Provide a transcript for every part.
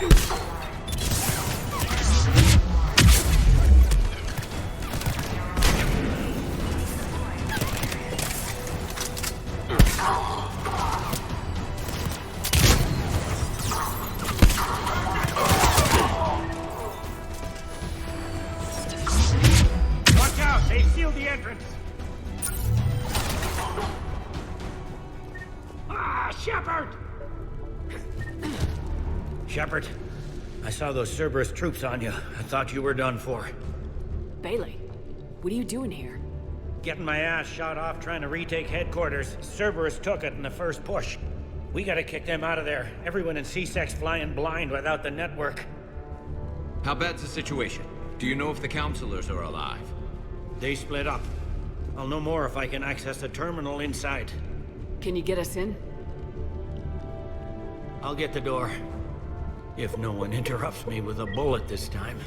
Watch out! They sealed the entrance! Ah, Shepard! Shepard, I saw those Cerberus troops on you. I thought you were done for. Bailey, what are you doing here? Getting my ass shot off trying to retake headquarters. Cerberus took it in the first push. We gotta kick them out of there. Everyone in C-Sec's flying blind without the network. How bad's the situation? Do you know if the counselors are alive? They split up. I'll know more if I can access the terminal inside. Can you get us in? I'll get the door. If no one interrupts me with a bullet this time.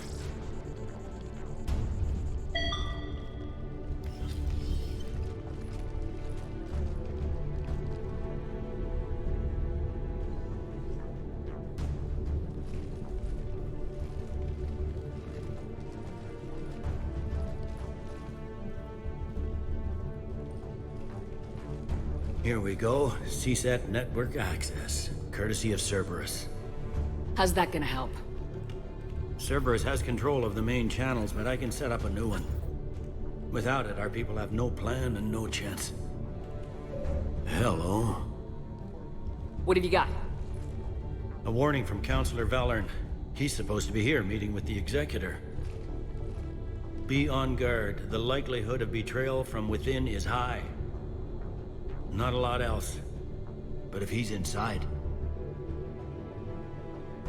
Here we go. CSAT network access, courtesy of Cerberus. How's that gonna help? Cerberus has control of the main channels, but I can set up a new one. Without it, our people have no plan and no chance. Hello. What have you got? A warning from Counselor Valern. He's supposed to be here meeting with the Executor. Be on guard. The likelihood of betrayal from within is high. Not a lot else. But if he's inside...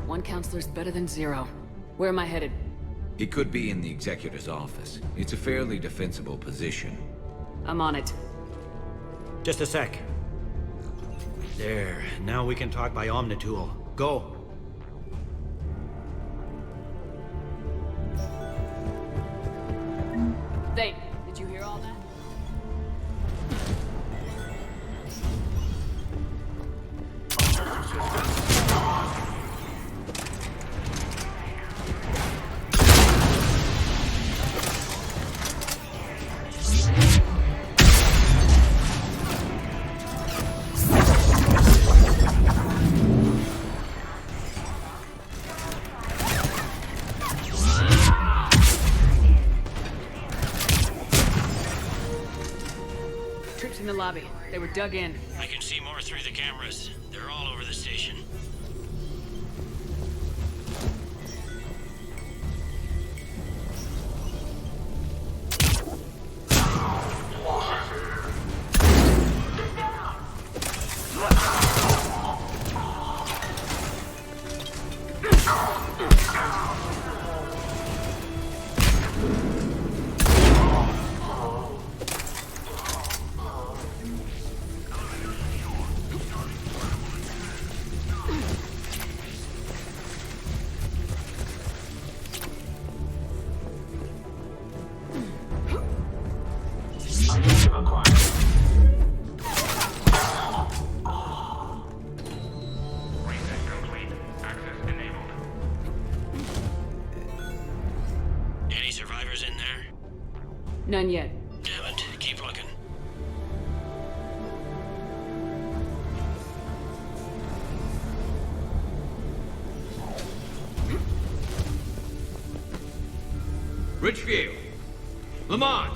One counselor's better than zero. Where am I headed? He could be in the Executor's office. It's a fairly defensible position. I'm on it. Just a sec. There. Now we can talk by Omnitool. Go. Thane, did you hear all that? Troops in the lobby. They were dug in. I can see more through the cameras. They're all over the station. Any survivors in there? None yet. Damn it. Keep looking. Richfield! Lamont!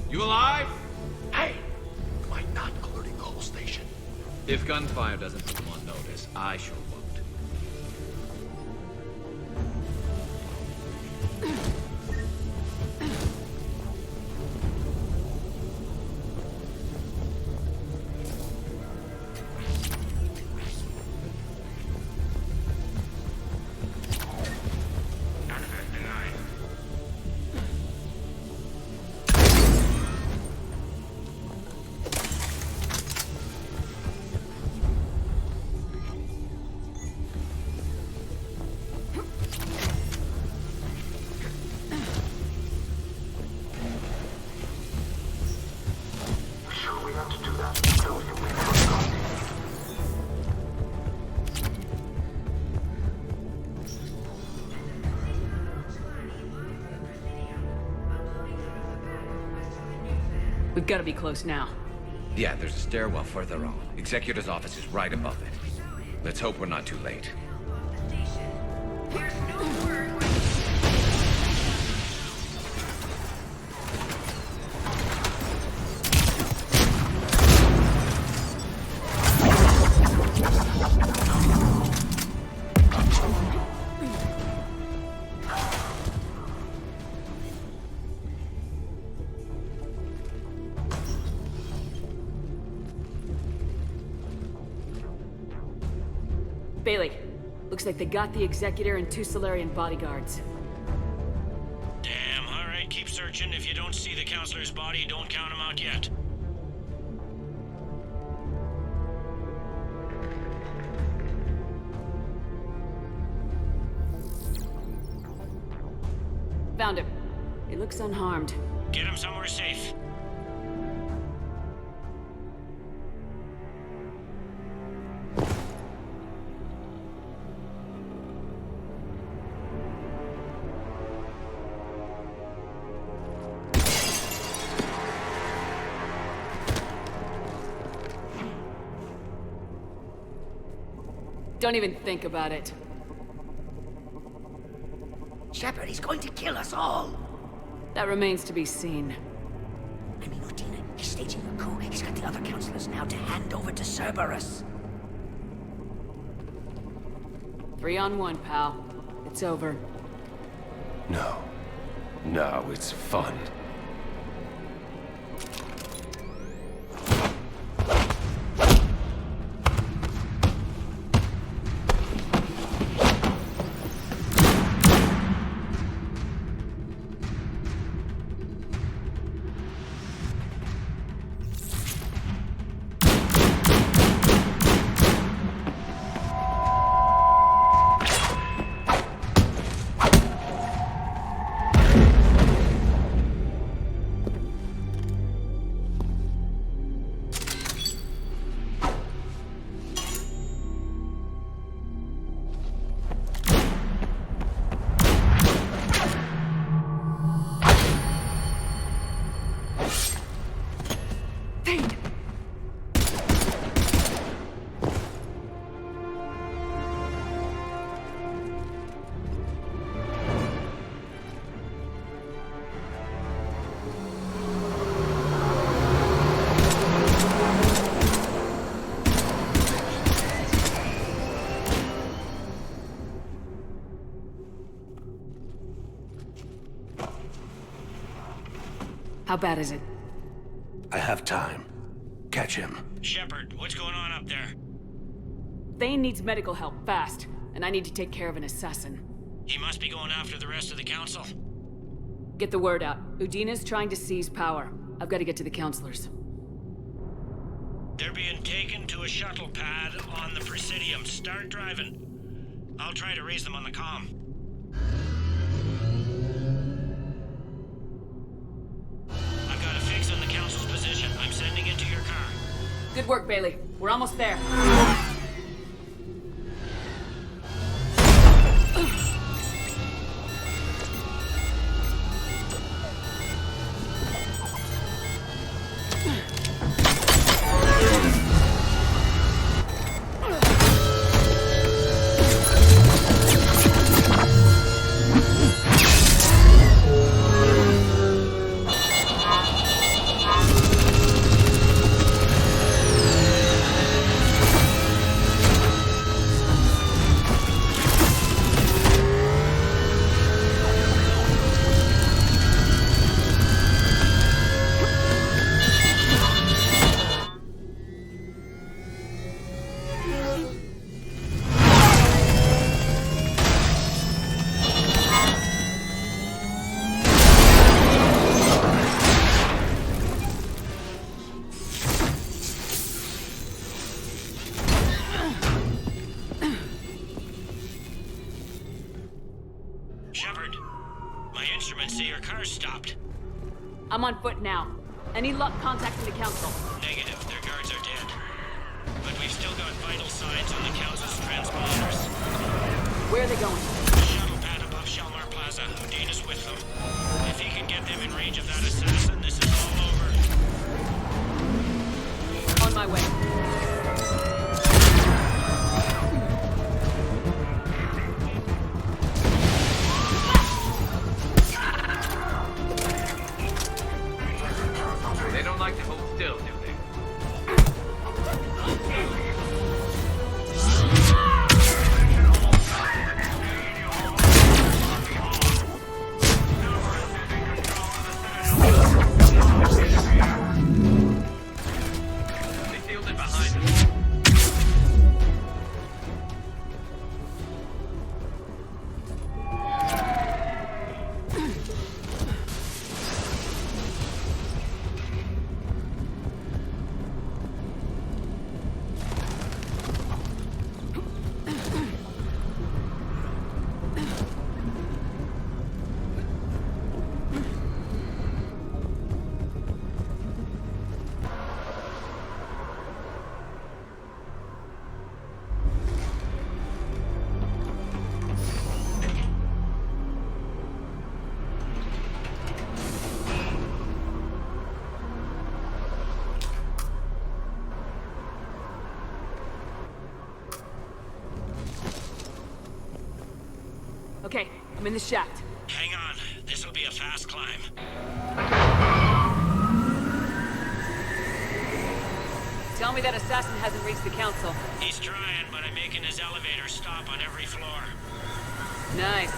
You alive? Hey! Might not alerting the whole station. If gunfire doesn't put them on notice, I sure won't. We've got to be close now. Yeah, there's a stairwell further on. Executor's office is right above it. Let's hope we're not too late. Bailey, looks like they got the Executor and 2 Solarian bodyguards. Damn, alright, keep searching. If you don't see the Counselor's body, don't count him out yet. Found him. He looks unharmed. Get him somewhere safe. Don't even think about it. Shepard, he's going to kill us all! That remains to be seen. I mean, Udina, he's staging a coup. He's got the other counselors now to hand over to Cerberus. 3 on 1, pal. It's over. No. No, it's fun. How bad is it? I have time. Catch him. Shepard, what's going on up there? Thane needs medical help, fast. And I need to take care of an assassin. He must be going after the rest of the council. Get the word out. Udina's trying to seize power. I've got to get to the counselors. They're being taken to a shuttle pad on the Presidium. Start driving. I'll try to raise them on the comm. I've got a fix on the council's position. I'm sending it to your car. Good work, Bailey. We're almost there. Shepard, my instruments say your car's stopped. I'm on foot now. Any luck contacting the council? Negative, their guards are dead. But we've still got vital signs on the council's transponders. Where are they going? Shuttle pad above Shalmar Plaza. Udina's with them. If he can get them in range of that assassin, this is all over. my way. They don't like to hold still, do they? They sealed it behind us. Okay, I'm in the shaft. Hang on. This'll be a fast climb. Tell me that assassin hasn't reached the council. He's trying, but I'm making his elevator stop on every floor. Nice.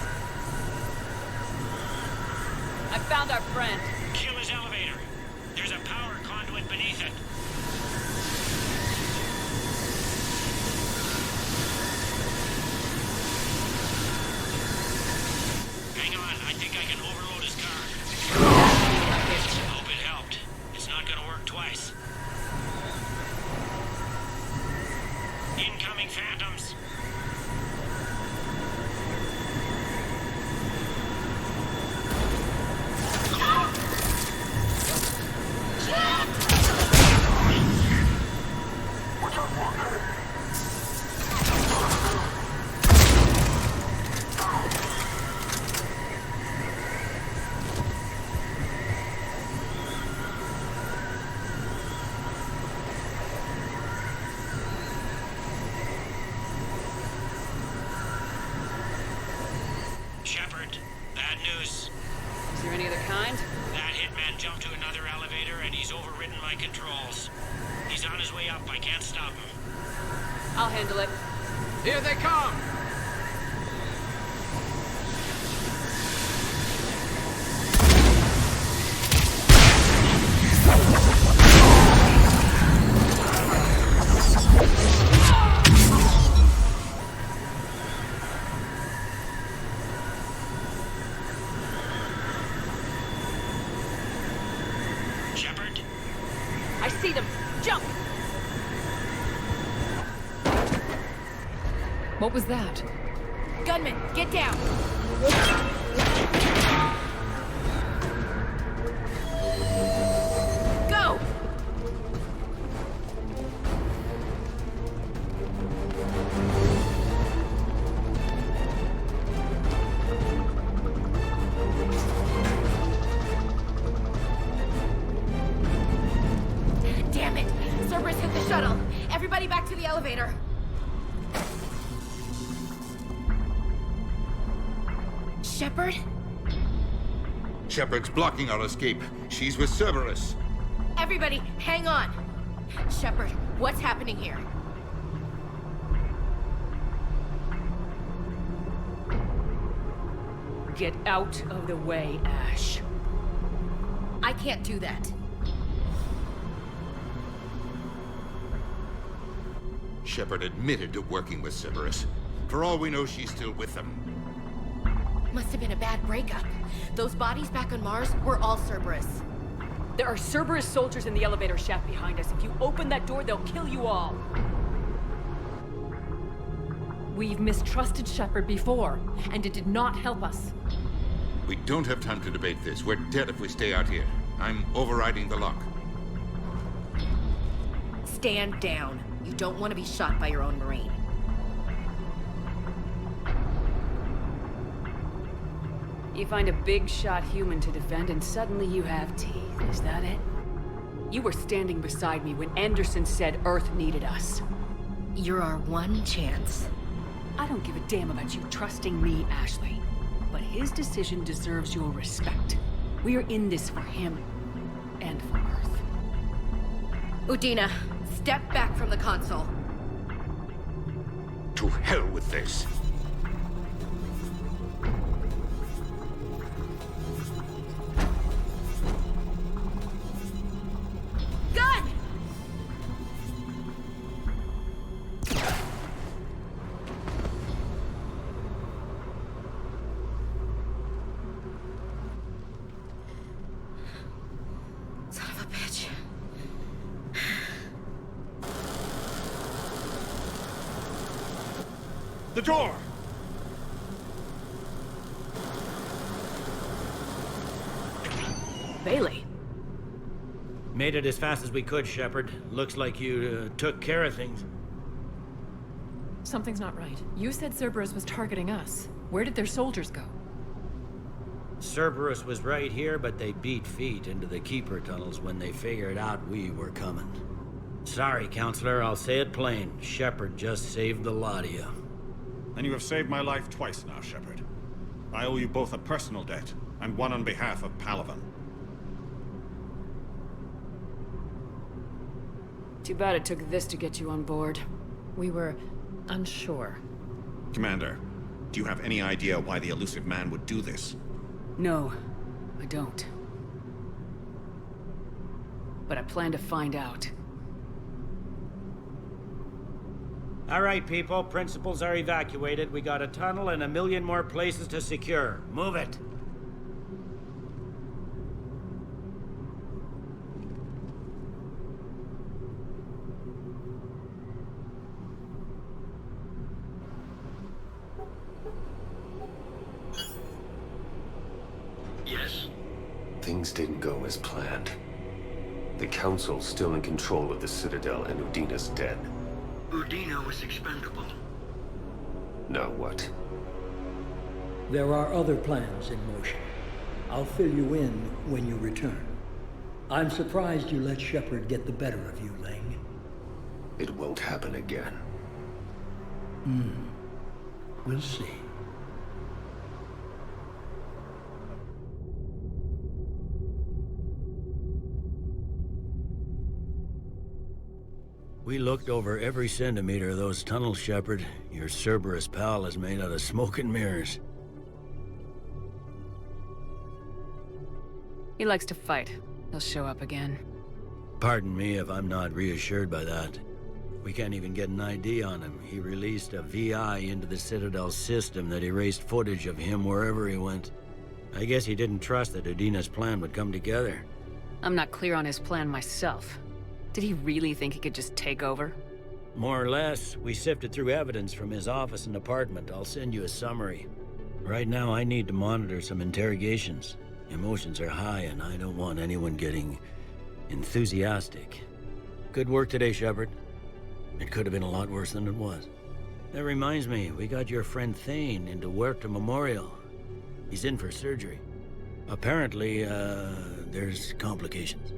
I found our friend. Kill his elevator. There's a power conduit beneath it. Hang on, I think I can overload his car. Hope it helped. It's not gonna work twice. Incoming phantoms. Shepard, bad news. Is there any other kind? That hitman jumped to another elevator and he's overridden my controls. He's on his way up. I can't stop him. I'll handle it. Here they come! Shepard? I see them. Jump! What was that? Gunman, get down! Go! Damn it! Cerberus hit the shuttle. Everybody back to the elevator. Shepard? Shepard's blocking our escape. She's with Cerberus. Everybody, hang on. Shepard, what's happening here? Get out of the way, Ash. I can't do that. Shepard admitted to working with Cerberus. For all we know, she's still with them. Must have been a bad breakup. Those bodies back on Mars were all Cerberus. There are Cerberus soldiers in the elevator shaft behind us. If you open that door, they'll kill you all. We've mistrusted Shepard before, and it did not help us. We don't have time to debate this. We're dead if we stay out here. I'm overriding the lock. Stand down. You don't want to be shot by your own Marine. You find a big shot human to defend, and suddenly you have teeth. Is that it? You were standing beside me when Anderson said Earth needed us. You're our one chance. I don't give a damn about you trusting me, Ashley. But his decision deserves your respect. We're in this for him. And for Earth. Udina, step back from the console. To hell with this. Gun! Son of a bitch. The door! Bailey. Made it as fast as we could, Shepard. Looks like you took care of things. Something's not right. You said Cerberus was targeting us. Where did their soldiers go? Cerberus was right here, but they beat feet into the Keeper tunnels when they figured out we were coming. Sorry, Counselor, I'll say it plain. Shepard just saved the lot of you. And you have saved my life twice now, Shepard. I owe you both a personal debt, and one on behalf of Palaven. Too bad it took this to get you on board. We were unsure. Commander, do you have any idea why the elusive man would do this? No, I don't. But I plan to find out. All right, people. Principals are evacuated. We got a tunnel and 1 million more places to secure. Move it. Yes? Things didn't go as planned. The Council's still in control of the Citadel and Udina's dead. Udina was expendable. Now what? There are other plans in motion. I'll fill you in when you return. I'm surprised you let Shepard get the better of you, Ling. It won't happen again. We'll see. We looked over every centimeter of those tunnels, Shepard. Your Cerberus pal is made out of smoke and mirrors. He likes to fight. He'll show up again. Pardon me if I'm not reassured by that. We can't even get an ID on him. He released a VI into the Citadel system that erased footage of him wherever he went. I guess he didn't trust that Udina's plan would come together. I'm not clear on his plan myself. Did he really think he could just take over? More or less. We sifted through evidence from his office and apartment. I'll send you a summary. Right now, I need to monitor some interrogations. Emotions are high, and I don't want anyone getting enthusiastic. Good work today, Shepard. It could have been a lot worse than it was. That reminds me, we got your friend Thane into Huerta Memorial. He's in for surgery. Apparently, there's complications.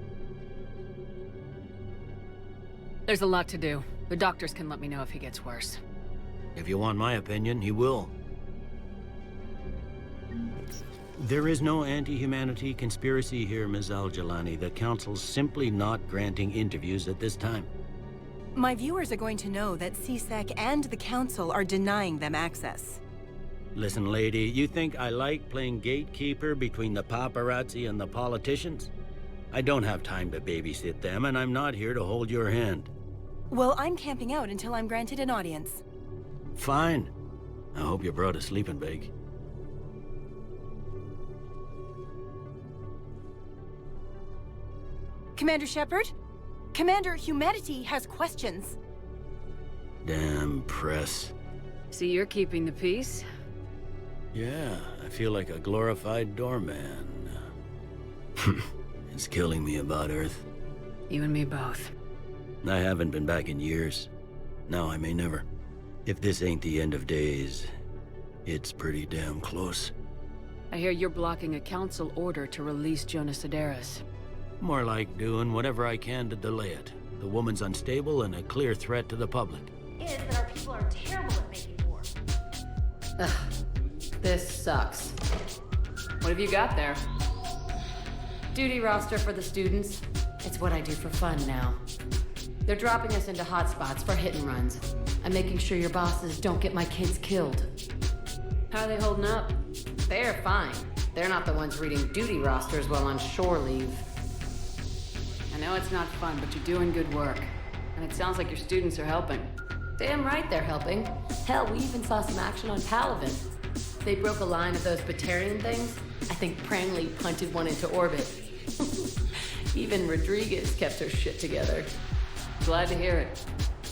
There's a lot to do. The doctors can let me know if he gets worse. If you want my opinion, he will. There is no anti-humanity conspiracy here, Ms. Al-Jalani. The Council's simply not granting interviews at this time. My viewers are going to know that CSEC and the Council are denying them access. Listen, lady, you think I like playing gatekeeper between the paparazzi and the politicians? I don't have time to babysit them, and I'm not here to hold your hand. Well, I'm camping out until I'm granted an audience. Fine. I hope you brought a sleeping bag. Commander Shepard? Commander, humanity has questions. Damn press. See, you're keeping the peace? Yeah, I feel like a glorified doorman. It's killing me about Earth. You and me both. I haven't been back in years. Now I may never. If this ain't the end of days, it's pretty damn close. I hear you're blocking a council order to release Jonas Sedaris. More like doing whatever I can to delay it. The woman's unstable and a clear threat to the public. Is that our people are terrible at making war. Ugh, this sucks. What have you got there? Duty roster for the students. It's what I do for fun now. They're dropping us into hotspots for hit and runs. I'm making sure your bosses don't get my kids killed. How are they holding up? They're fine. They're not the ones reading duty rosters while on shore leave. I know it's not fun, but you're doing good work. And it sounds like your students are helping. Damn right they're helping. Hell, we even saw some action on Palaven. They broke a line of those Batarian things. I think Prangley punted one into orbit. Even Rodriguez kept her shit together. Glad to hear it.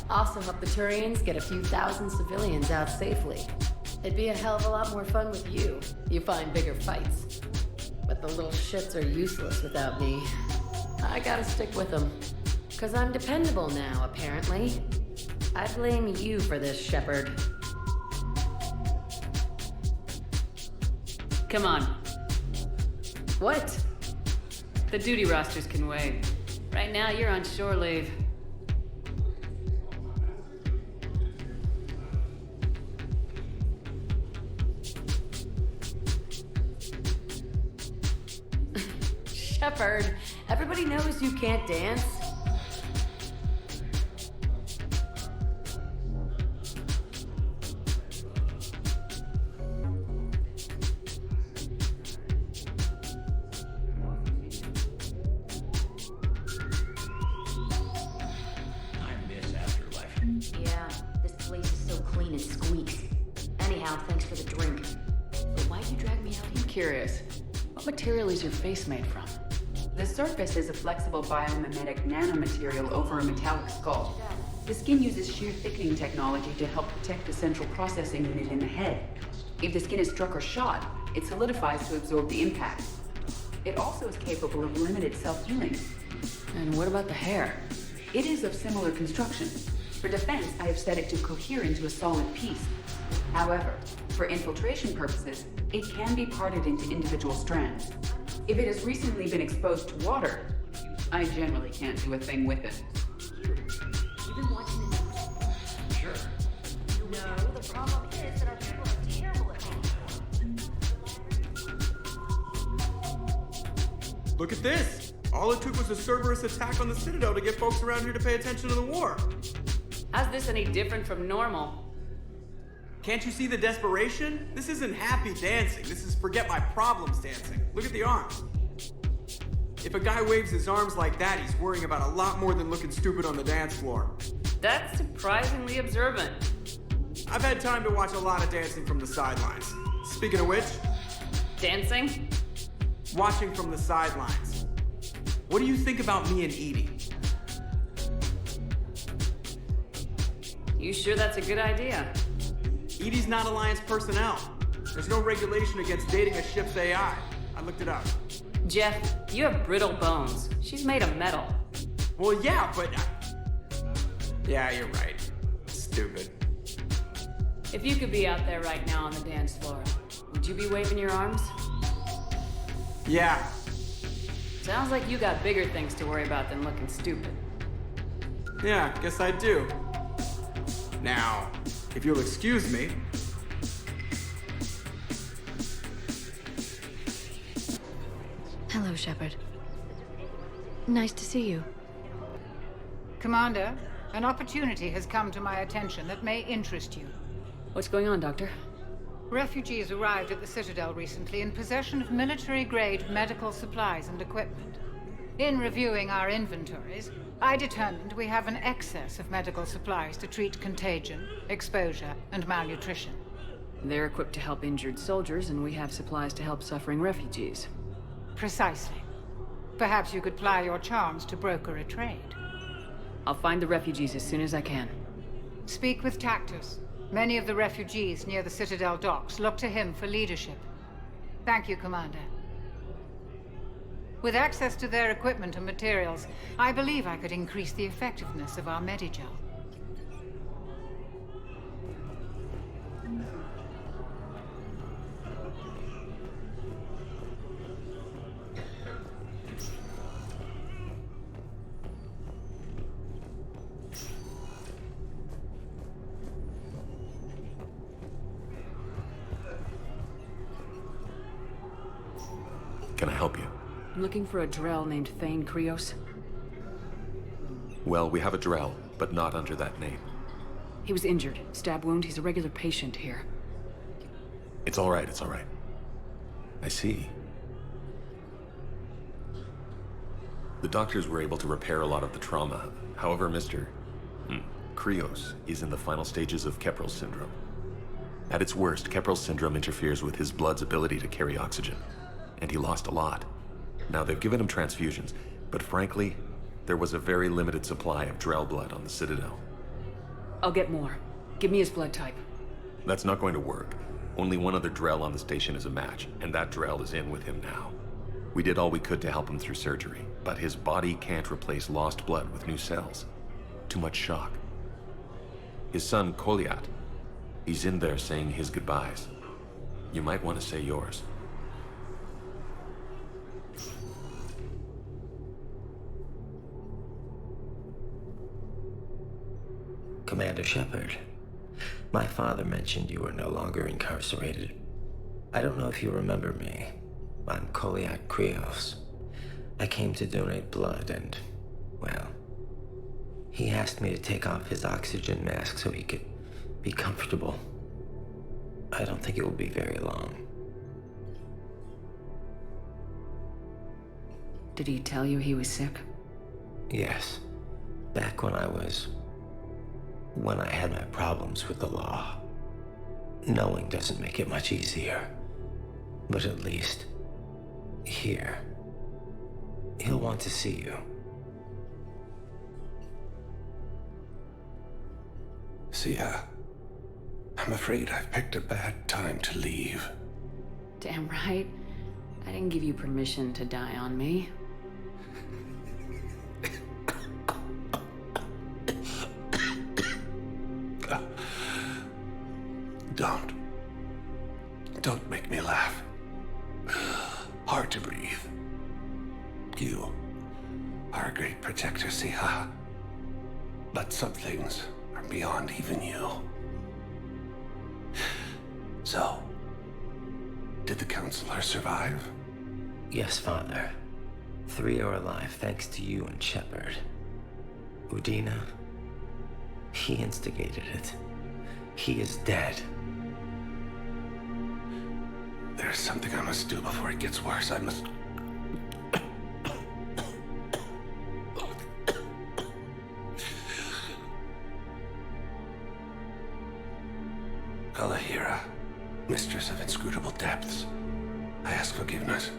Also helped the Turians get a few thousand civilians out safely. It'd be a hell of a lot more fun with you. You find bigger fights. But the little shits are useless without me. I gotta stick with them. 'Cause I'm dependable now, apparently. I blame you for this, Shepard. Come on. What? The duty rosters can wait. Right now, you're on shore leave. Shepard, everybody knows you can't dance. Yeah, this place is so clean it squeaks. Anyhow, thanks for the drink. But why'd you drag me out here? Curious. What material is your face made from? The surface is a flexible biomimetic nanomaterial over a metallic skull. The skin uses shear thickening technology to help protect the central processing unit in the head. If the skin is struck or shot, it solidifies to absorb the impact. It also is capable of limited self-healing. And what about the hair? It is of similar construction. For defense, I have set it to cohere into a solid piece. However, for infiltration purposes, it can be parted into individual strands. If it has recently been exposed to water, I generally can't do a thing with it. You've been watching the news? Sure. No, the problem is that our people are terrible at making war. Look at this! All it took was a Cerberus attack on the Citadel to get folks around here to pay attention to the war. How's this any different from normal? Can't you see the desperation? This isn't happy dancing. This is forget my problems dancing. Look at the arms. If a guy waves his arms like that, he's worrying about a lot more than looking stupid on the dance floor. That's surprisingly observant. I've had time to watch a lot of dancing from the sidelines. Speaking of which... Dancing? Watching from the sidelines. What do you think about me and Edie? You sure that's a good idea? Edie's not Alliance personnel. There's no regulation against dating a ship's AI. I looked it up. Jeff, you have brittle bones. She's made of metal. Well, yeah, but... Yeah, you're right. Stupid. If you could be out there right now on the dance floor, would you be waving your arms? Yeah. Sounds like you got bigger things to worry about than looking stupid. Yeah, guess I do. Now, if you'll excuse me... Hello, Shepard. Nice to see you. Commander, an opportunity has come to my attention that may interest you. What's going on, Doctor? Refugees arrived at the Citadel recently in possession of military-grade medical supplies and equipment. In reviewing our inventories, I determined we have an excess of medical supplies to treat contagion, exposure, and malnutrition. They're equipped to help injured soldiers, and we have supplies to help suffering refugees. Precisely. Perhaps you could ply your charms to broker a trade. I'll find the refugees as soon as I can. Speak with Tactus. Many of the refugees near the Citadel docks look to him for leadership. Thank you, Commander. With access to their equipment and materials, I believe I could increase the effectiveness of our Medigel. Can I help you? I'm looking for a Drell named Thane Krios. Well, we have a Drell, but not under that name. He was injured. Stab wound. He's a regular patient here. It's all right, it's all right. I see. The doctors were able to repair a lot of the trauma. However, Mr. Krios is in the final stages of Keprel's syndrome. At its worst, Keprel's syndrome interferes with his blood's ability to carry oxygen, and he lost a lot. Now, they've given him transfusions, but frankly, there was a very limited supply of Drell blood on the Citadel. I'll get more. Give me his blood type. That's not going to work. Only one other Drell on the station is a match, and that Drell is in with him now. We did all we could to help him through surgery, but his body can't replace lost blood with new cells. Too much shock. His son, Koliat, he's in there saying his goodbyes. You might want to say yours. Commander Shepard, my father mentioned you were no longer incarcerated. I don't know if you remember me. I'm Koliat Krios. I came to donate blood and, well, he asked me to take off his oxygen mask so he could be comfortable. I don't think it will be very long. Did he tell you he was sick? Yes. Back when I had my problems with the law. Knowing doesn't make it much easier. But at least, here, he'll want to see you. Sia, I'm afraid I've picked a bad time to leave. Damn right. I didn't give you permission to die on me. Don't make me laugh. Hard to breathe. You are a great protector, Sia. But some things are beyond even you. So, did the counselor survive? Yes, Father. 3 are alive thanks to you and Shepard. Udina, he instigated it. He is dead. There's something I must do before it gets worse. I must... Kalahira, mistress of inscrutable depths, I ask forgiveness.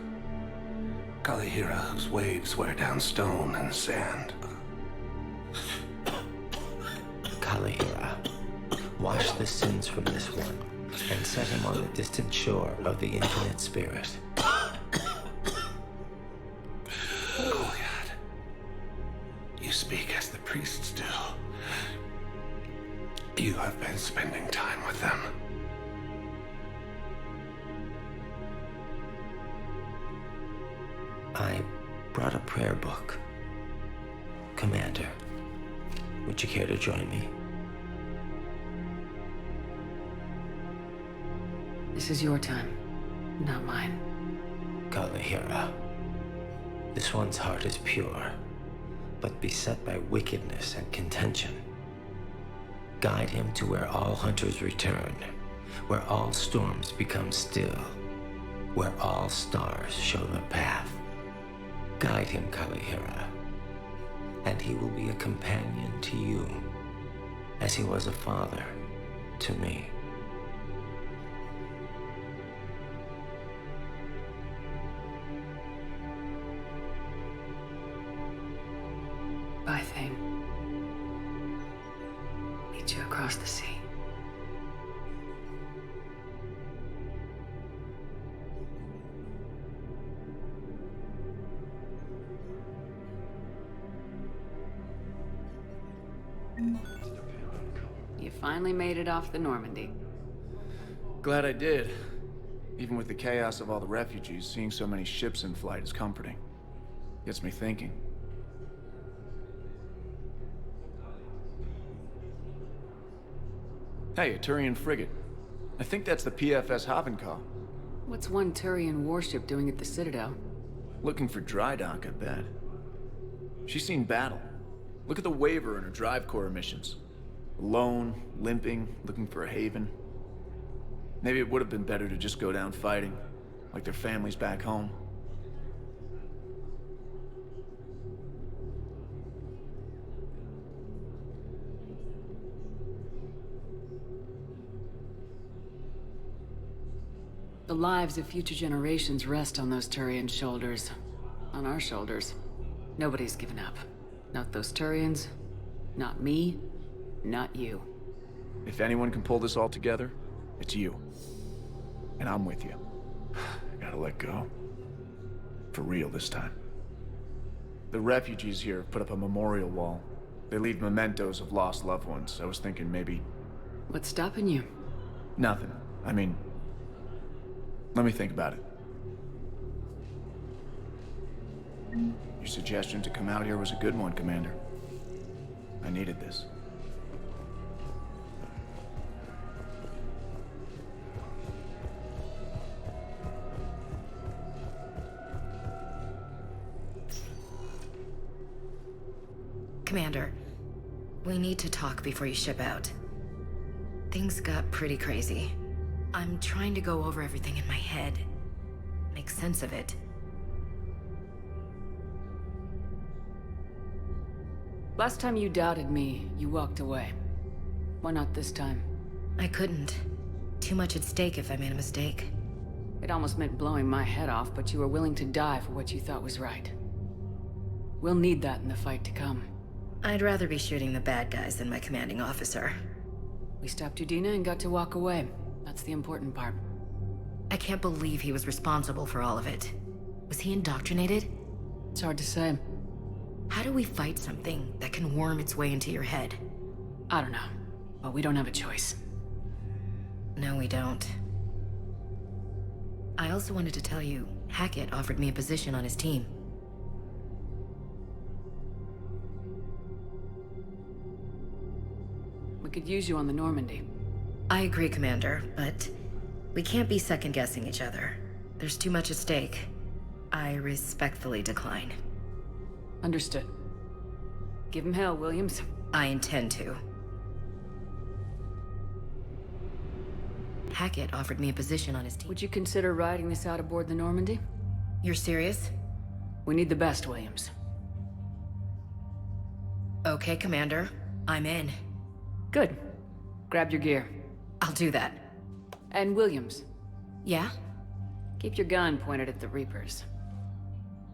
Kalahira, whose waves wear down stone and sand. Kalahira, wash the sins from this one and set him on the distant shore of the infinite spirit. Koliat, you speak as the priests do. You have been spending time with them. I brought a prayer book. Commander, would you care to join me? This is your time, not mine. Kalahira, this one's heart is pure, but beset by wickedness and contention. Guide him to where all hunters return, where all storms become still, where all stars show the path. Guide him, Kalahira, and he will be a companion to you, as he was a father to me. Bye, Thane. Meet you across the sea. You finally made it off the Normandy. Glad I did. Even with the chaos of all the refugees, seeing so many ships in flight is comforting. Gets me thinking. Hey, a Turian frigate. I think that's the PFS Havenkal. What's one Turian warship doing at the Citadel? Looking for dry dock, I bet. She's seen battle. Look at the waiver in her drive core missions. Alone, limping, looking for a haven. Maybe it would have been better to just go down fighting, like their families back home. The lives of future generations rest on those Turian shoulders. On our shoulders. Nobody's given up. Not those Turians, not me, not you. If anyone can pull this all together, it's you. And I'm with you. I gotta let go. For real this time. The refugees here have put up a memorial wall. They leave mementos of lost loved ones. I was thinking maybe... What's stopping you? Nothing. I mean... Let me think about it. Your suggestion to come out here was a good one, Commander. I needed this. Commander, we need to talk before you ship out. Things got pretty crazy. I'm trying to go over everything in my head. Make sense of it. Last time you doubted me, you walked away. Why not this time? I couldn't. Too much at stake if I made a mistake. It almost meant blowing my head off, but you were willing to die for what you thought was right. We'll need that in the fight to come. I'd rather be shooting the bad guys than my commanding officer. We stopped Udina and got to walk away. That's the important part. I can't believe he was responsible for all of it. Was he indoctrinated? It's hard to say. How do we fight something that can worm its way into your head? I don't know, but we don't have a choice. No, we don't. I also wanted to tell you, Hackett offered me a position on his team. We could use you on the Normandy. I agree, Commander, but we can't be second-guessing each other. There's too much at stake. I respectfully decline. Understood. Give him hell, Williams. I intend to. Hackett offered me a position on his team. Would you consider riding this out aboard the Normandy? You're serious? We need the best, Williams. Okay, Commander. I'm in. Good. Grab your gear. I'll do that. And Williams. Yeah? Keep your gun pointed at the Reapers.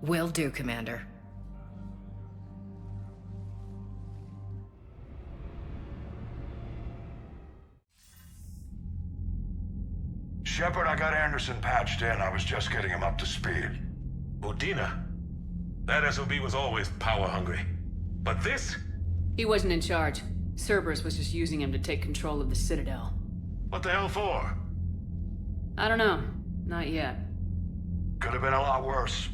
Will do, Commander. Shepard, I got Anderson patched in. I was just getting him up to speed. Udina? That SOB was always power-hungry. But this? He wasn't in charge. Cerberus was just using him to take control of the Citadel. What the hell for? I don't know. Not yet. Could have been a lot worse.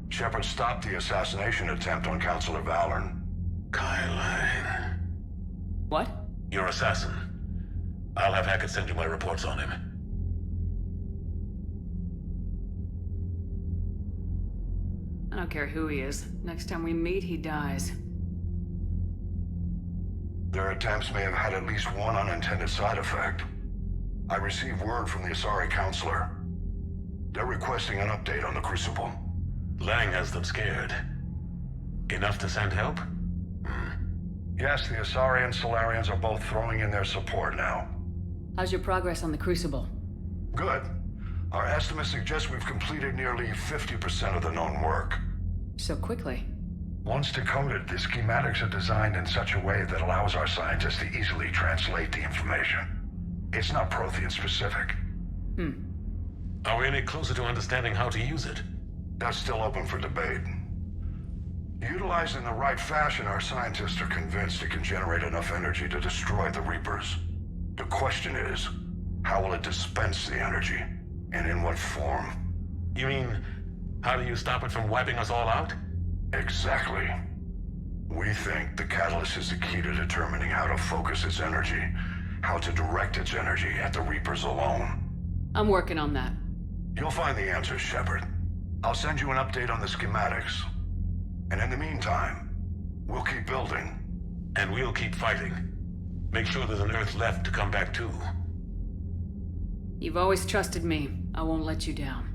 Shepard stopped the assassination attempt on Counselor Valorn. Kyline. What? Your assassin. I'll have Hackett send you my reports on him. I don't care who he is. Next time we meet, he dies. Their attempts may have had at least one unintended side effect. I received word from the Asari Counselor. They're requesting an update on the Crucible. Lang has them scared. Enough to send help? Yes, the Asari and Solarians are both throwing in their support now. How's your progress on the Crucible? Good. Our estimates suggest we've completed nearly 50% of the known work. So quickly? Once decoded, the schematics are designed in such a way that allows our scientists to easily translate the information. It's not Prothean specific. Are we any closer to understanding how to use it? That's still open for debate. Utilized in the right fashion, our scientists are convinced it can generate enough energy to destroy the Reapers. The question is, how will it dispense the energy? And in what form? You mean, how do you stop it from wiping us all out? Exactly. We think the catalyst is the key to determining how to focus its energy, how to direct its energy at the Reapers alone. I'm working on that. You'll find the answers, Shepard. I'll send you an update on the schematics. And in the meantime, we'll keep building. And we'll keep fighting. Make sure there's an Earth left to come back to. You've always trusted me. I won't let you down.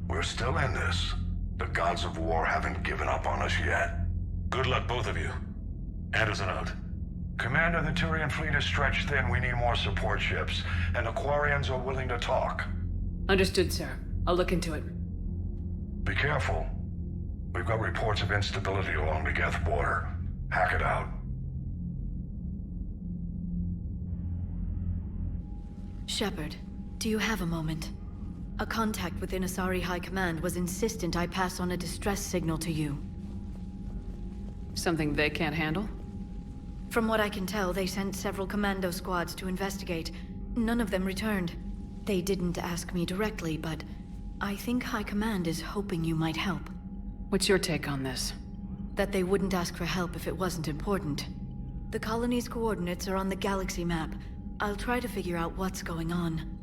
We're still in this. The gods of war haven't given up on us yet. Good luck, both of you. Anderson out. Commander, the Turian fleet is stretched thin. We need more support ships. And the Quarians are willing to talk. Understood, sir. I'll look into it. Be careful. We've got reports of instability along the Geth border. Hack it out. Shepard, do you have a moment? A contact within Asari High Command was insistent I pass on a distress signal to you. Something they can't handle? From what I can tell, they sent several commando squads to investigate. None of them returned. They didn't ask me directly, but I think High Command is hoping you might help. What's your take on this? That they wouldn't ask for help if it wasn't important. The colony's coordinates are on the galaxy map. I'll try to figure out what's going on.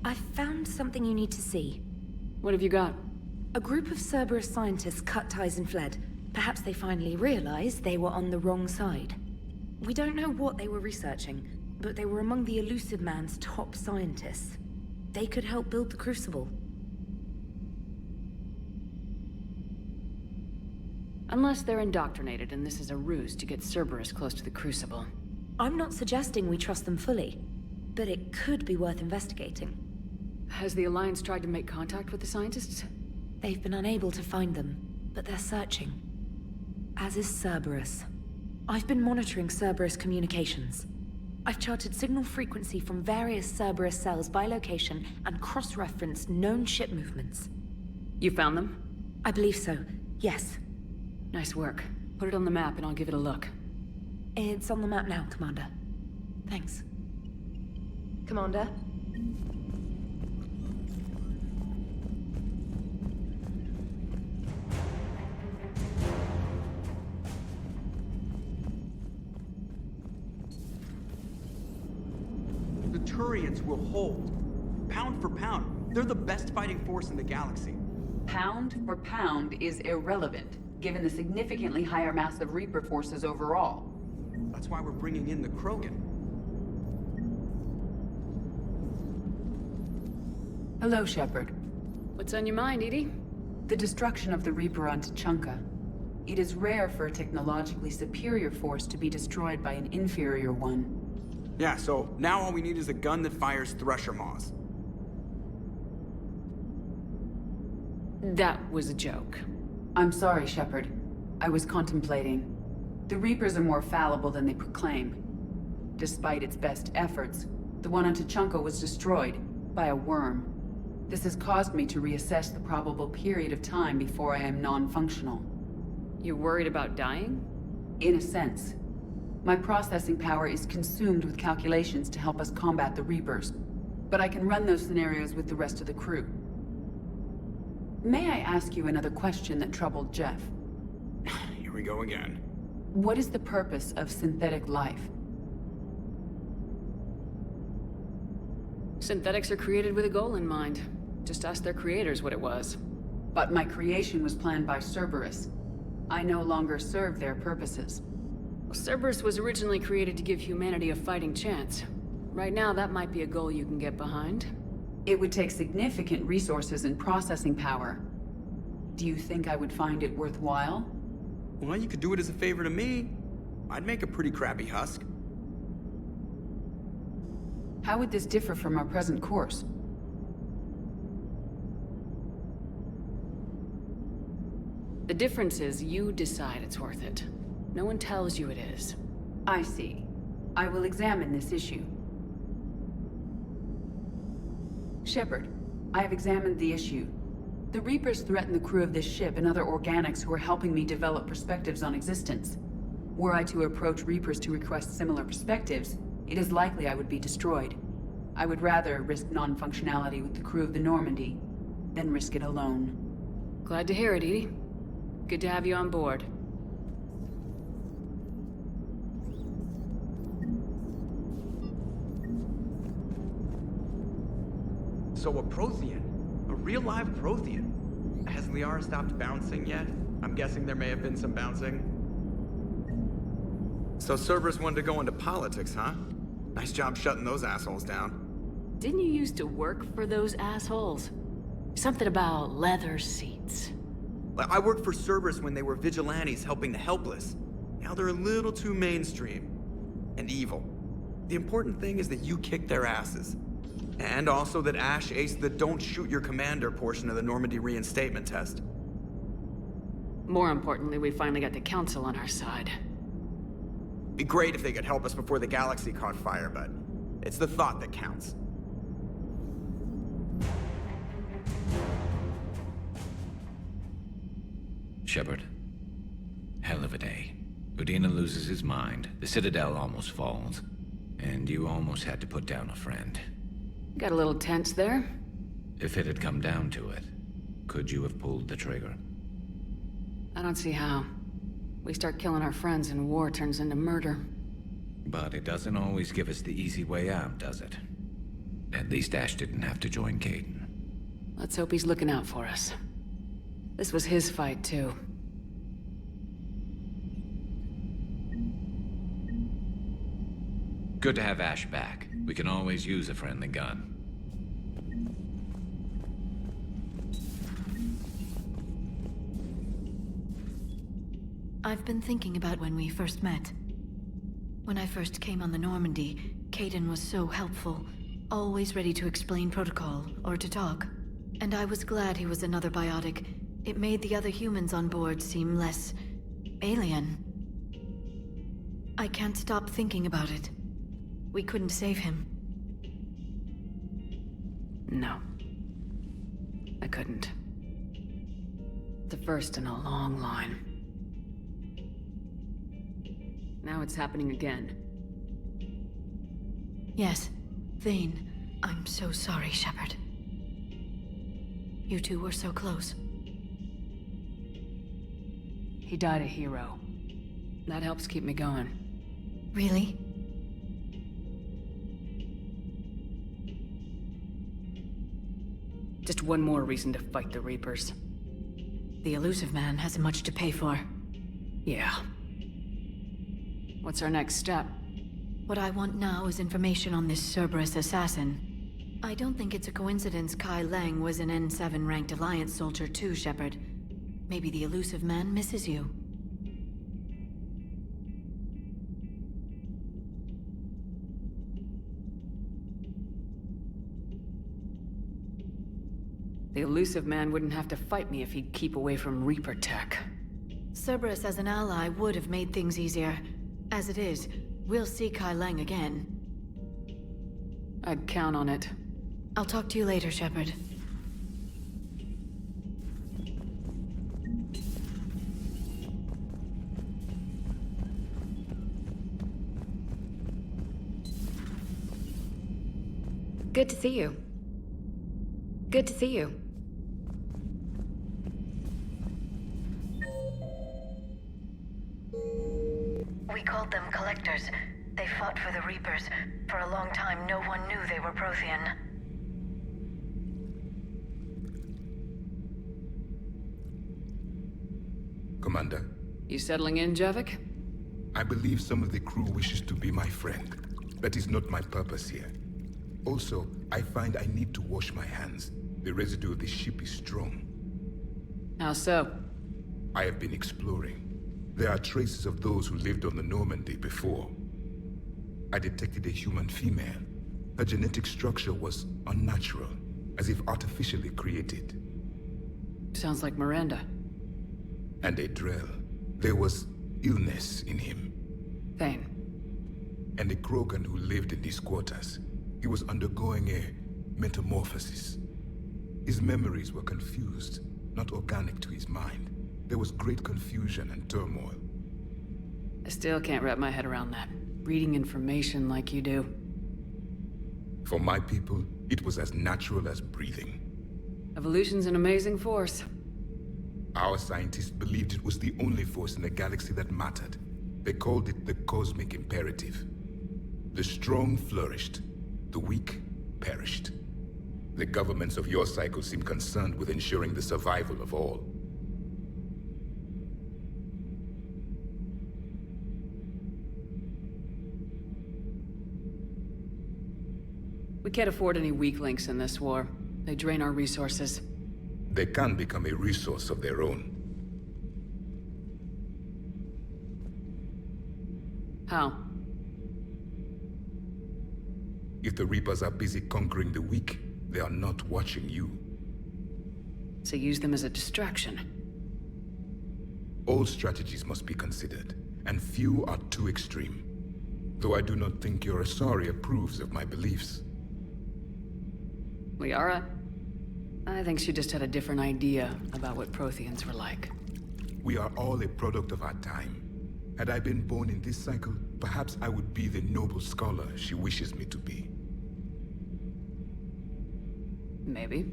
I found something you need to see. What have you got? A group of Cerberus scientists cut ties and fled. Perhaps they finally realized they were on the wrong side. We don't know what they were researching, but they were among the Elusive Man's top scientists. They could help build the Crucible. Unless they're indoctrinated and this is a ruse to get Cerberus close to the Crucible. I'm not suggesting we trust them fully, but it could be worth investigating. Has the Alliance tried to make contact with the scientists? They've been unable to find them, but they're searching. As is Cerberus. I've been monitoring Cerberus communications. I've charted signal frequency from various Cerberus cells by location and cross-referenced known ship movements. You found them? I believe so, yes. Nice work. Put it on the map and I'll give it a look. It's on the map now, Commander. Thanks. Commander? The Turians will hold. Pound for pound, they're the best fighting force in the galaxy. Pound for pound is irrelevant, given the significantly higher mass of Reaper forces overall. That's why we're bringing in the Krogan. Hello, Shepard. What's on your mind, EDI? The destruction of the Reaper on Tuchanka. It is rare for a technologically superior force to be destroyed by an inferior one. Yeah, so now all we need is a gun that fires Thresher Maws. That was a joke. I'm sorry, Shepard. I was contemplating. The Reapers are more fallible than they proclaim. Despite its best efforts, the one on Tuchanka was destroyed by a worm. This has caused me to reassess the probable period of time before I am non-functional. You're worried about dying? In a sense. My processing power is consumed with calculations to help us combat the Reapers, but I can run those scenarios with the rest of the crew. May I ask you another question that troubled Jeff? Here we go again. What is the purpose of synthetic life? Synthetics are created with a goal in mind. Just ask their creators what it was. But my creation was planned by Cerberus. I no longer serve their purposes. Well, Cerberus was originally created to give humanity a fighting chance. Right now, that might be a goal you can get behind. It would take significant resources and processing power. Do you think I would find it worthwhile? Well, you could do it as a favor to me. I'd make a pretty crappy husk. How would this differ from our present course? The difference is you decide it's worth it. No one tells you it is. I see. I will examine this issue. Shepard, I have examined the issue. The Reapers threaten the crew of this ship and other organics who are helping me develop perspectives on existence. Were I to approach Reapers to request similar perspectives, it is likely I would be destroyed. I would rather risk non-functionality with the crew of the Normandy than risk it alone. Glad to hear it, EDI. Good to have you on board. So a Prothean. A real live Prothean. Has Liara stopped bouncing yet? I'm guessing there may have been some bouncing. So Cerberus wanted to go into politics, huh? Nice job shutting those assholes down. Didn't you used to work for those assholes? Something about leather seats. I worked for Cerberus when they were vigilantes helping the helpless. Now they're a little too mainstream. And evil. The important thing is that you kick their asses. And also that Ash aced the don't shoot your commander portion of the Normandy reinstatement test. More importantly, we finally got the Council on our side. Be great if they could help us before the galaxy caught fire, but it's the thought that counts. Shepard. Hell of a day. Udina loses his mind, the Citadel almost falls, and you almost had to put down a friend. Got a little tense there? If it had come down to it, could you have pulled the trigger? I don't see how. We start killing our friends and war turns into murder. But it doesn't always give us the easy way out, does it? At least Ash didn't have to join Caden. Let's hope he's looking out for us. This was his fight, too. Good to have Ash back. We can always use a friendly gun. I've been thinking about when we first met. When I first came on the Normandy, Caden was so helpful, always ready to explain protocol or to talk. And I was glad he was another biotic. It made the other humans on board seem less alien. I can't stop thinking about it. We couldn't save him. No. I couldn't. The first in a long line. Now it's happening again. Yes, Thane. I'm so sorry, Shepard. You two were so close. He died a hero. That helps keep me going. Really? Just one more reason to fight the Reapers. The Elusive Man has much to pay for. Yeah. What's our next step? What I want now is information on this Cerberus assassin. I don't think it's a coincidence Kai Lang was an N7 ranked Alliance soldier too, Shepard. Maybe the Elusive Man misses you. The Elusive Man wouldn't have to fight me if he'd keep away from Reaper tech. Cerberus as an ally would have made things easier. As it is, we'll see Kai Lang again. I'd count on it. I'll talk to you later, Shepard. Good to see you. Good to see you. We called them Collectors. They fought for the Reapers. For a long time, no one knew they were Prothean. Commander. You settling in, Javik? I believe some of the crew wishes to be my friend. That is not my purpose here. Also, I find I need to wash my hands. The residue of the ship is strong. How so? I have been exploring. There are traces of those who lived on the Normandy before. I detected a human female. Her genetic structure was unnatural, as if artificially created. Sounds like Miranda. And a Drell. There was illness in him. Thane. And a Krogan who lived in these quarters. He was undergoing a metamorphosis. His memories were confused, not organic to his mind. There was great confusion and turmoil. I still can't wrap my head around that. Reading information like you do. For my people, it was as natural as breathing. Evolution's an amazing force. Our scientists believed it was the only force in the galaxy that mattered. They called it the cosmic imperative. The strong flourished, the weak perished. The governments of your cycle seem concerned with ensuring the survival of all. We can't afford any weak links in this war. They drain our resources. They can become a resource of their own. How? If the Reapers are busy conquering the weak, they are not watching you. So use them as a distraction. All strategies must be considered, and few are too extreme. Though I do not think your Asari approves of my beliefs. Liara? I think she just had a different idea about what Protheans were like. We are all a product of our time. Had I been born in this cycle, perhaps I would be the noble scholar she wishes me to be. Maybe.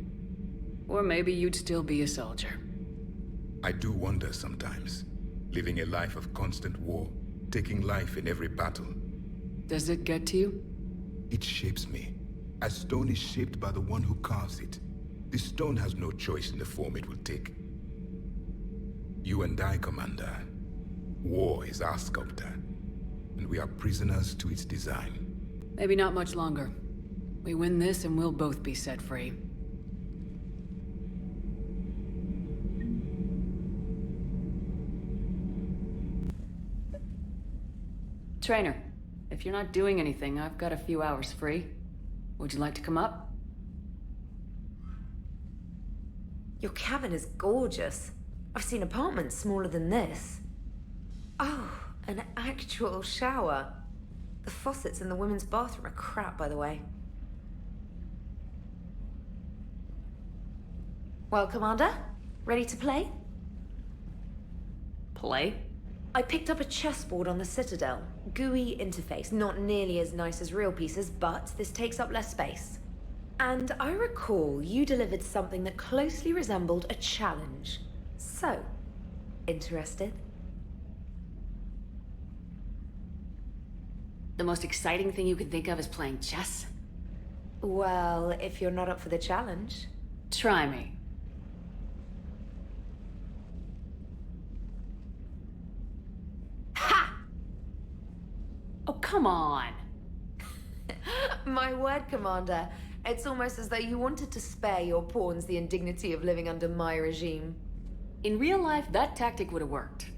Or maybe you'd still be a soldier. I do wonder sometimes, living a life of constant war, taking life in every battle. Does it get to you? It shapes me, as stone is shaped by the one who carves it. The stone has no choice in the form it will take. You and I, Commander. War is our sculptor, and we are prisoners to its design. Maybe not much longer. We win this and we'll both be set free. Trainer, if you're not doing anything, I've got a few hours free. Would you like to come up? Your cabin is gorgeous. I've seen apartments smaller than this. Oh, an actual shower. The faucets in the women's bathroom are crap, by the way. Well, Commander, ready to play? Play? I picked up a chessboard on the Citadel. GUI interface, not nearly as nice as real pieces, but this takes up less space. And I recall you delivered something that closely resembled a challenge. So, interested? The most exciting thing you can think of is playing chess? Well, if you're not up for the challenge. Try me. Ha! Oh, come on. My word, Commander. It's almost as though you wanted to spare your pawns the indignity of living under my regime. In real life, that tactic would have worked.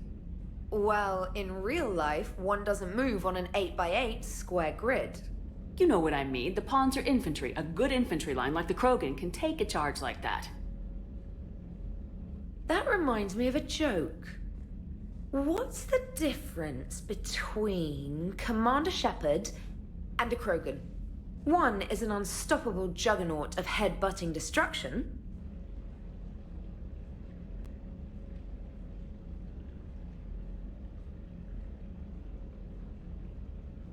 Well, in real life, one doesn't move on an 8x8 square grid. You know what I mean. The pawns are infantry. A good infantry line like the Krogan can take a charge like that. That reminds me of a joke. What's the difference between Commander Shepard and a Krogan? One is an unstoppable juggernaut of head-butting destruction.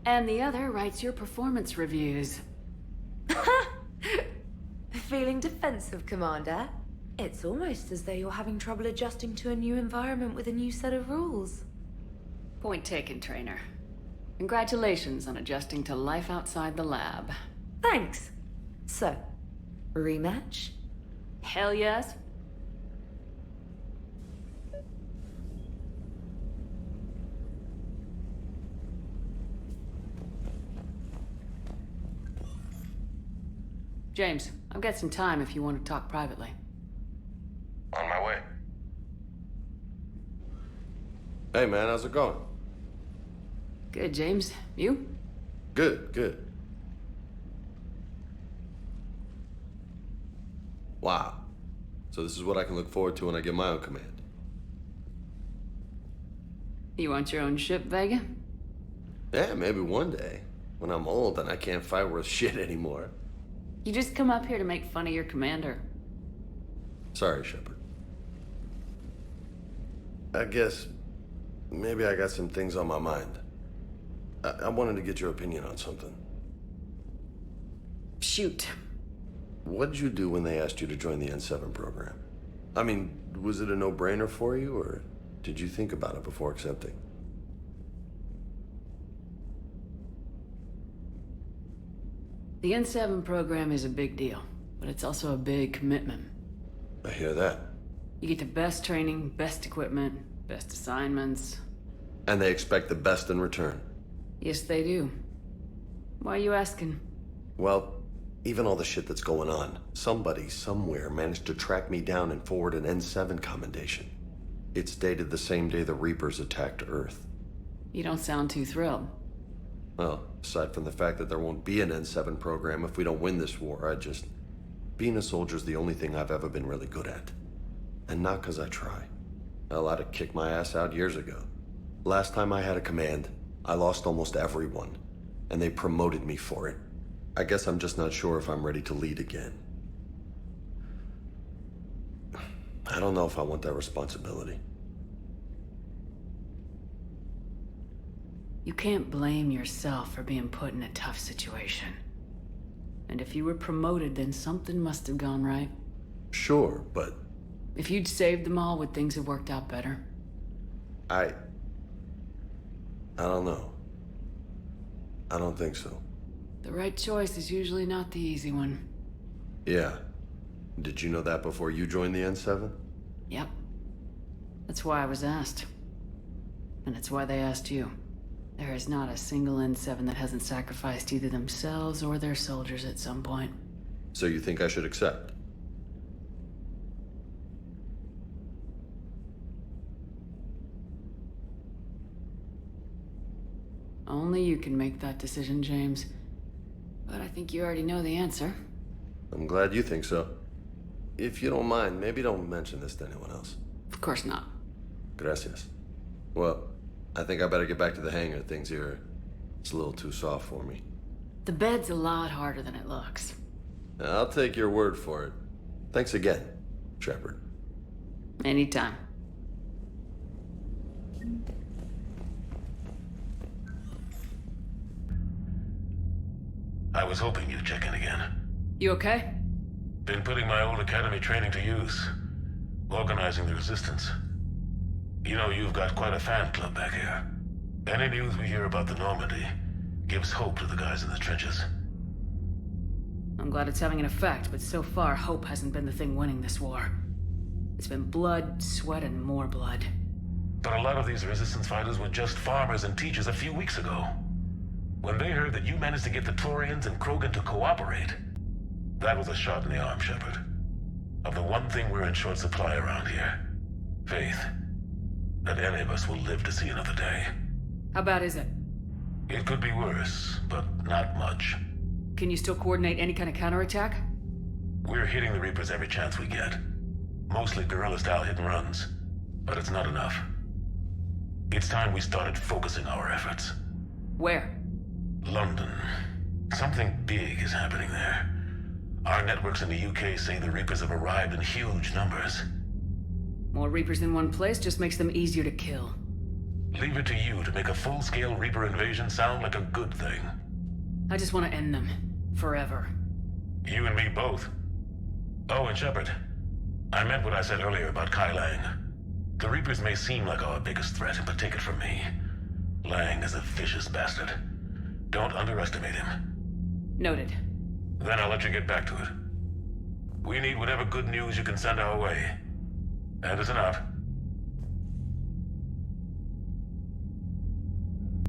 And the other writes your performance reviews. Feeling defensive, Commander? It's almost as though you're having trouble adjusting to a new environment with a new set of rules. Point taken, Trainer. Congratulations on adjusting to life outside the lab. Thanks. So, rematch? Hell yes. James, I've got some time if you want to talk privately. On my way. Hey man, how's it going? Good, James. You? Good, good. Wow. So this is what I can look forward to when I get my own command. You want your own ship, Vega? Yeah, maybe one day. When I'm old and I can't fight worth shit anymore. You just come up here to make fun of your commander. Sorry, Shepard. I guess maybe I got some things on my mind. I wanted to get your opinion on something. Shoot. What'd you do when they asked you to join the N7 program? I mean, was it a no-brainer for you, or did you think about it before accepting? The N7 program is a big deal. But it's also a big commitment. I hear that. You get the best training, best equipment, best assignments. And they expect the best in return. Yes, they do. Why are you asking? Well, even all the shit that's going on, somebody somewhere managed to track me down and forward an N7 commendation. It's dated the same day the Reapers attacked Earth. You don't sound too thrilled. Well, aside from the fact that there won't be an N7 program if we don't win this war, being a soldier's the only thing I've ever been really good at. And not 'cause I try. Hell, I'd have kicked my ass out years ago. Last time I had a command, I lost almost everyone, and they promoted me for it. I guess I'm just not sure if I'm ready to lead again. I don't know if I want that responsibility. You can't blame yourself for being put in a tough situation. And if you were promoted, then something must have gone right. Sure, but... If you'd saved them all, would things have worked out better? I don't know. I don't think so. The right choice is usually not the easy one. Yeah. Did you know that before you joined the N7? Yep. That's why I was asked. And it's why they asked you. There is not a single N7 that hasn't sacrificed either themselves or their soldiers at some point. So you think I should accept? Only you can make that decision, James. But I think you already know the answer. I'm glad you think so. If you don't mind, maybe don't mention this to anyone else. Of course not. Gracias. Well, I think I better get back to the hangar. Things here, it's a little too soft for me. The bed's a lot harder than it looks. I'll take your word for it. Thanks again, Shepard. Anytime. I was hoping you'd check in again. You okay? Been putting my old academy training to use. Organizing the resistance. You know, you've got quite a fan club back here. Any news we hear about the Normandy gives hope to the guys in the trenches. I'm glad it's having an effect, but so far, hope hasn't been the thing winning this war. It's been blood, sweat, and more blood. But a lot of these resistance fighters were just farmers and teachers a few weeks ago. When they heard that you managed to get the Turians and Krogan to cooperate, that was a shot in the arm, Shepard. Of the one thing we're in short supply around here, faith. That any of us will live to see another day. How bad is it? It could be worse, but not much. Can you still coordinate any kind of counterattack? We're hitting the Reapers every chance we get. Mostly guerrilla-style hit-and-runs, but it's not enough. It's time we started focusing our efforts. Where? London. Something big is happening there. Our networks in the UK say the Reapers have arrived in huge numbers. More Reapers in one place just makes them easier to kill. Leave it to you to make a full-scale Reaper invasion sound like a good thing. I just want to end them. Forever. You and me both. Oh, and Shepard. I meant what I said earlier about Kai Lang. The Reapers may seem like our biggest threat, but take it from me. Lang is a vicious bastard. Don't underestimate him. Noted. Then I'll let you get back to it. We need whatever good news you can send our way. And it's enough.